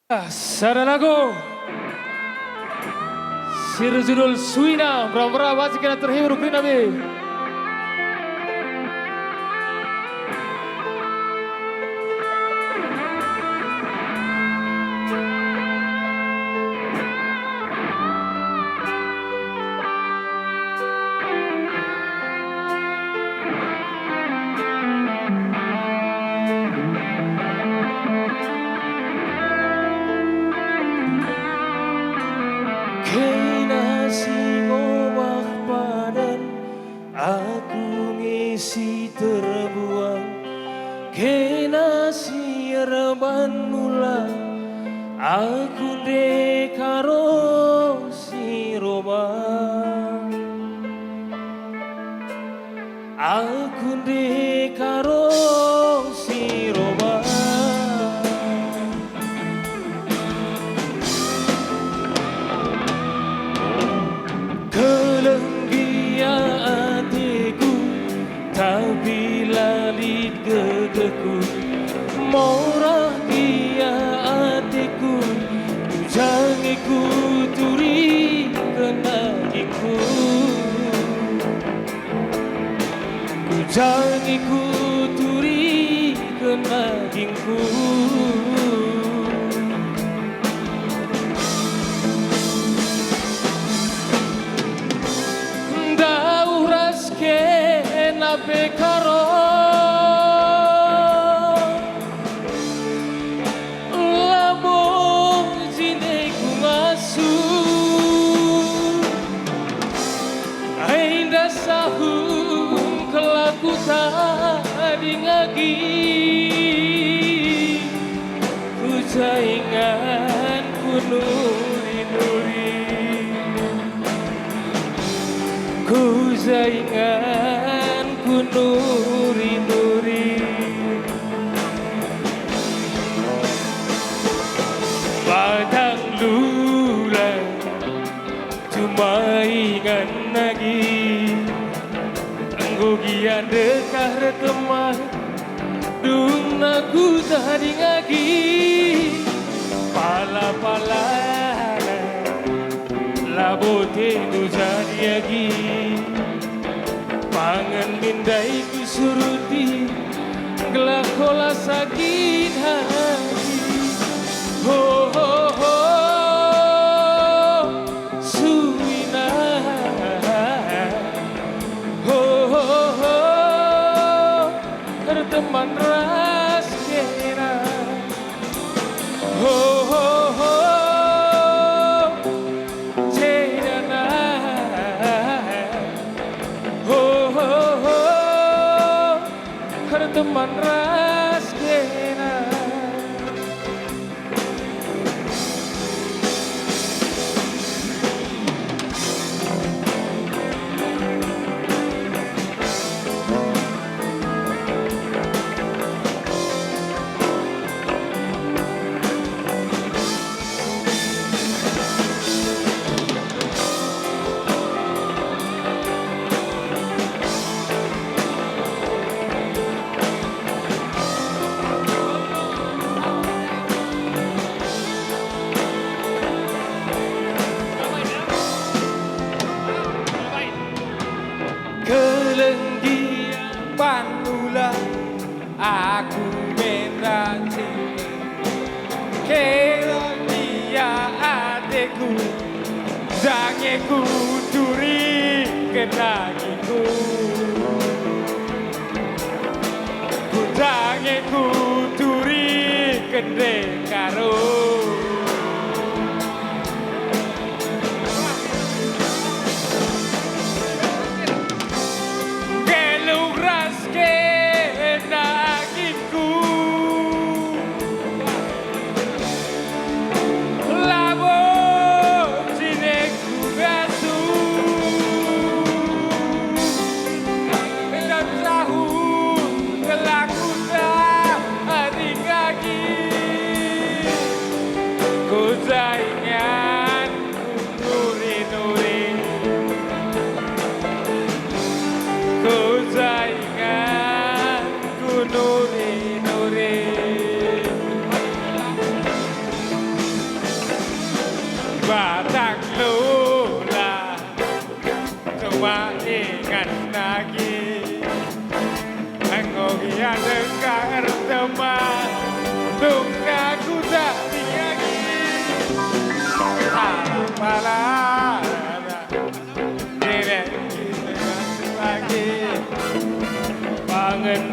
Saudaraku, Sirjudul Suina, Bravara Wajikana terhibur Nabi. Kena singowak padan aku ngisi terbuang, kena sierban mula aku dekaro si romang, aku dekaro si romang. Kelenggia hatiku tapi lalit gegeku, morah dia hatiku jangiku turi kenagiku, jangiku turi kenagiku. Bekaro labong jine kumasu ainda sahung kelaku tadi ngagi ku jaingan ku nuri-nuri, ku jaingan ku nuri-nuri. Padang lula cuma ingat lagi anggo gian dekah rekemah dung aku tadi ngagi pala-pala labote tu jadi lagi pangan mindai ku suruti gelakola sakit hati. Ho ho ho Suina, ho ho ho berteman ras kena, ho ho ho Cedana, ho ho ho berteman ras kena. Kelenggia panula aku menanti, kelenggia adekku jangeku turi kenagiku, ku jangeku turi kendekaro.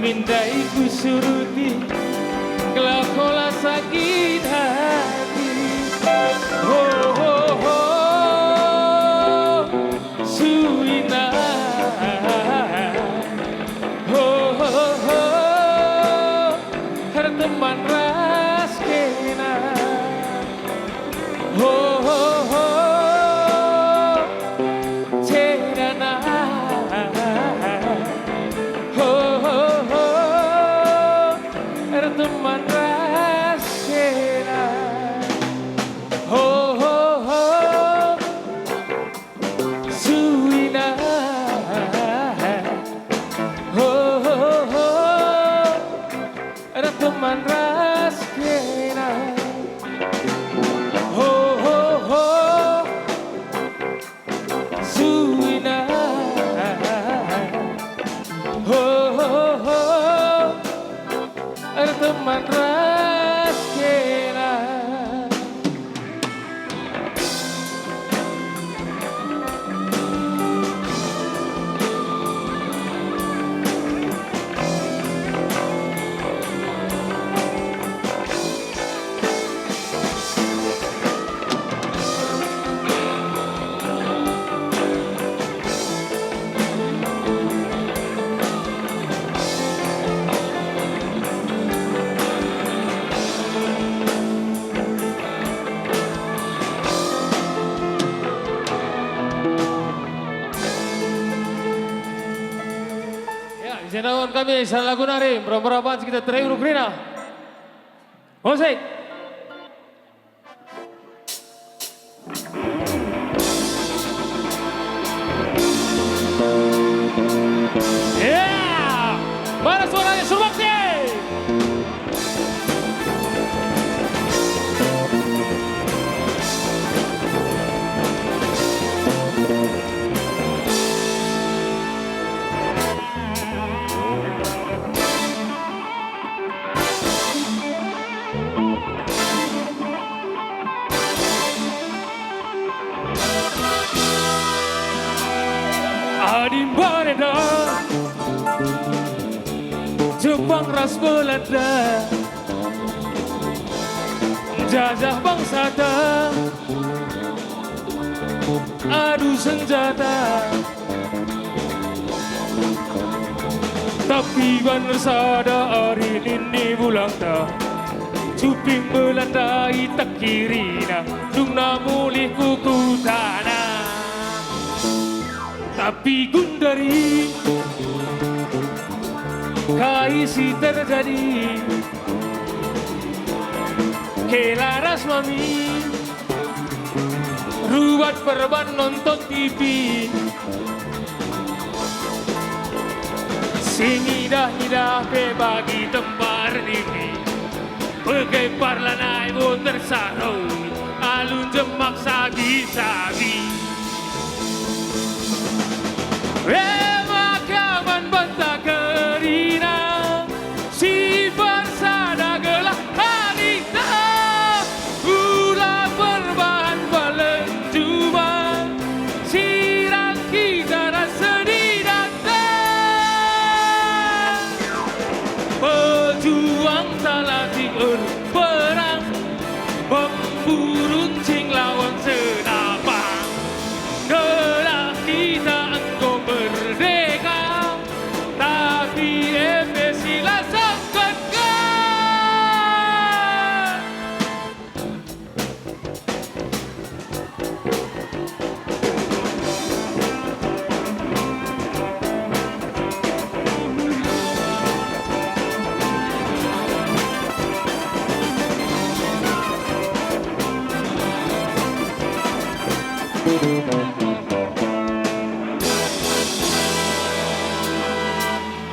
mindai ku suruti kelakola sakit hati. Oh oh oh Suina. Oh oh oh teman raskena. Oh oh oh Cedana. Oh oh oh teman raskena. Oh oh oh Suina. Oh oh oh teman raskena. Oh oh oh Suina. Oh oh oh teman raskena. Ya, izinkan kami Salah Lagu Nari, berapa kita terakhir Ukrina. Musik. Ya, mana suaranya Surbakti? Adin Bareda, Jepang ras Belanda, jajah bangsa tak, adu senjata. Tapi benar sada hari ini bulan dah, cuping Belanda tak kirina, dungna mulih kuku tanah. Tapi Gundari kaisi terjadi kelaras mami ruwat perban nonton TV sing idah-idah bagi tempat ini pegai parlanai bon tersarau alun jemak sabi-sabi. Makaman banta kerina si bersada gelah halita ulah berbahan balen cuma sirang kita rasa didata pejuang salah diur perang memburuncing lawan senapang gelah kita merdeka, tapi sila sangkatkan.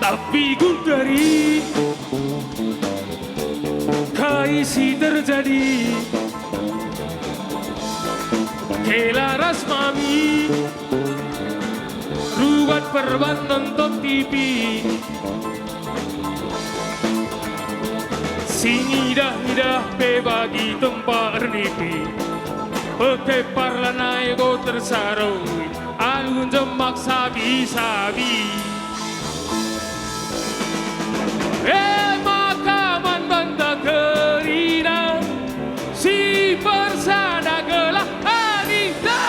Tapi Gundari kaisi terjadi kelaras mami ruwat perban nonton TV sing idah-idah bagi tempat nipi pakai parlanai go tersaroi alun jemak sabi-sabi. makaman banta kerina si persada gelah anita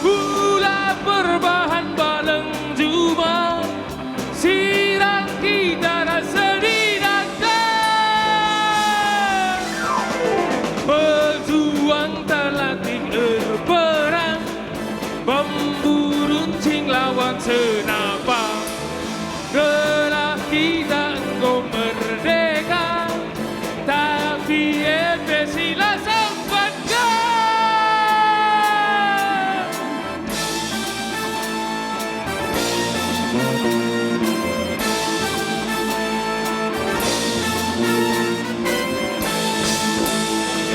pula perbahan baleng juma sirang kita rasa didata pejuang terlatih berperang memburu runcing lawan senapang gelah kita engkau merdeka tapi sila sempatkan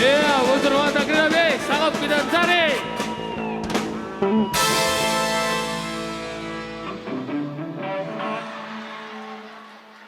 ya, untuk rumah tak kena sangat kita cari